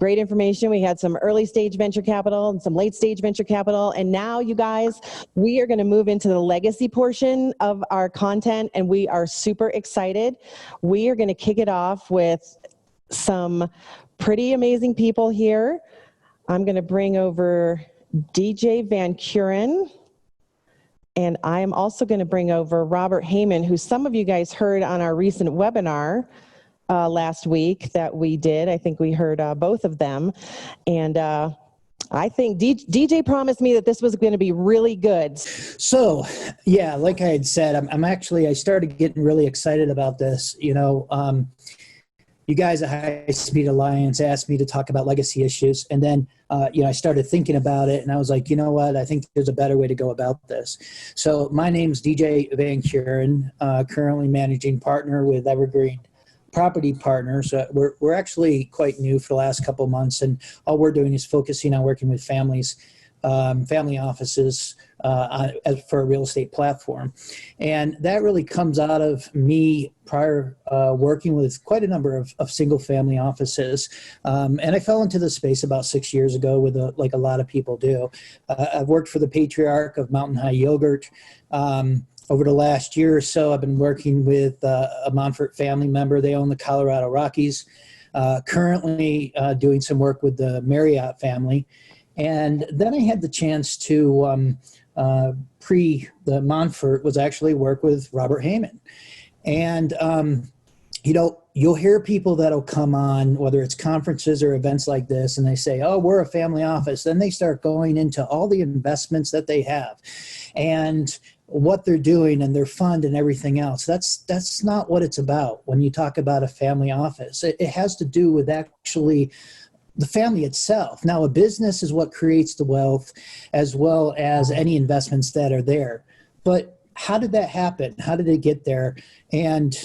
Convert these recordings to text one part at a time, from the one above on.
great information. We had some early stage venture capital and some late stage venture capital. And now, you guys, we are going to move into the legacy portion of our content, and we are super excited. We are going to kick it off with some pretty amazing people here. I'm going to bring over DJ Van Keuren. And I'm also going to bring over Robert Hayman, who some of you guys heard on our recent webinar last week that we did. I think we heard both of them. And I think DJ promised me that this was going to be really good. So, yeah, like I had said, I started getting really excited about this. You guys at Highspeed Alliance asked me to talk about legacy issues. And then, I started thinking about it, and I was like, you know what? I think there's a better way to go about this. So my name's DJ Van Keuren, currently managing partner with Evergreen Property Partners. We're actually quite new for the last couple of months, and all we're doing is focusing on working with families, family offices for a real estate platform. And that really comes out of me prior working with quite a number of single family offices. And I fell into the space about 6 years ago with like a lot of people do. I've worked for the patriarch of Mountain High Yogurt. Over the last year or so, I've been working with a Montfort family member. They own the Colorado Rockies. Currently doing some work with the Marriott family. And then I had the chance to, the Montfort was actually work with Robert Hayman. And, you'll hear people that'll come on, whether it's conferences or events like this, and they say, oh, we're a family office. Then they start going into all the investments that they have and what they're doing and their fund and everything else. That's not what it's about when you talk about a family office. It has to do with actually the family itself. Now, a business is what creates the wealth as well as any investments that are there. But how did that happen? How did it get there? And,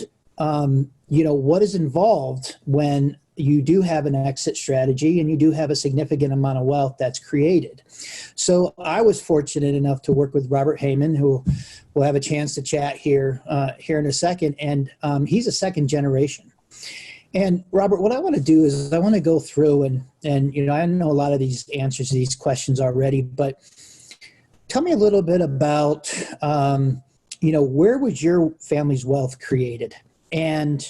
what is involved when you do have an exit strategy and you do have a significant amount of wealth that's created? So I was fortunate enough to work with Robert Hayman, who we'll have a chance to chat here in a second. And he's a second generation. And Robert, what I want to do is I want to go through and I know a lot of these answers to these questions already, but tell me a little bit about, where was your family's wealth created? And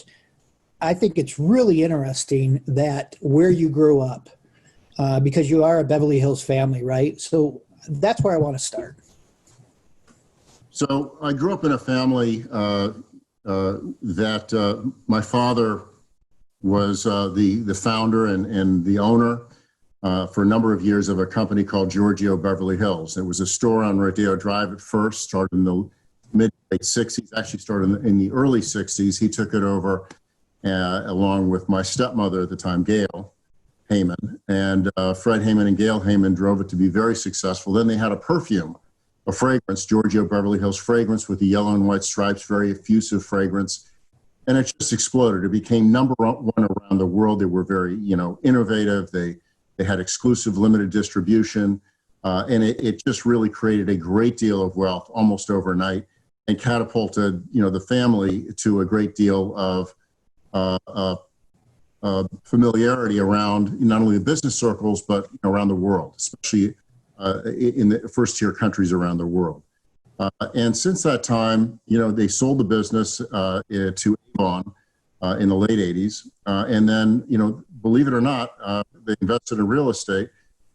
I think it's really interesting that where you grew up, because you are a Beverly Hills family, right? So that's where I want to start. So I grew up in a family that my father was the founder and the owner for a number of years of a company called Giorgio Beverly Hills. It was a store on Rodeo Drive at first, started in the mid-late 60s, actually started in the early 60s. He took it over along with my stepmother at the time, Gail Hayman. And Fred Hayman and Gail Hayman drove it to be very successful. Then they had a fragrance, Giorgio Beverly Hills fragrance with the yellow and white stripes, very effusive fragrance. And it just exploded. It became number one around the world. They were very, innovative. They had exclusive limited distribution. And it just really created a great deal of wealth almost overnight and catapulted, the family to a great deal of familiarity around not only the business circles, but around the world, especially in the first-tier countries around the world. And since that time, they sold the business to Avon in the late 80s. And then, believe it or not, they invested in real estate.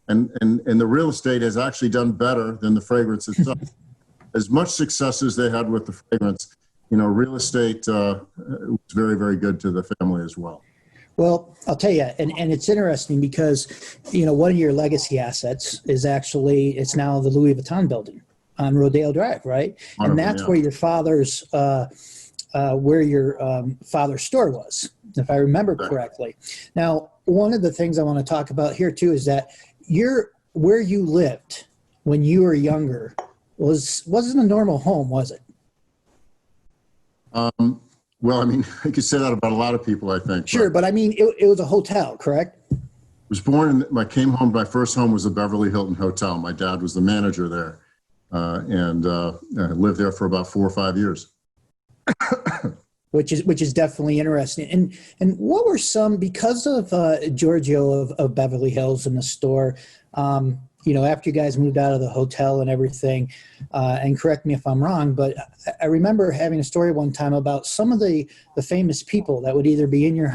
And the real estate has actually done better than the fragrance itself. As much success as they had with the fragrance, real estate was very, very good to the family as well. Well, I'll tell you, and it's interesting because, one of your legacy assets is it's now the Louis Vuitton building on Rodeo Drive, right? And that's where your father's store was, if I remember correctly. Now, one of the things I want to talk about here too is that where you lived when you were younger wasn't a normal home, was it? Well, I mean, I could say that about a lot of people, I think. Sure, but I mean, it was a hotel, correct? I came home, my first home was the Beverly Hilton Hotel. My dad was the manager there, and I lived there for about 4 or 5 years. which is definitely interesting. And what were some, because of Giorgio of Beverly Hills in the store, after you guys moved out of the hotel and everything, and correct me if I'm wrong, but I remember having a story one time about some of the famous people that would either be in your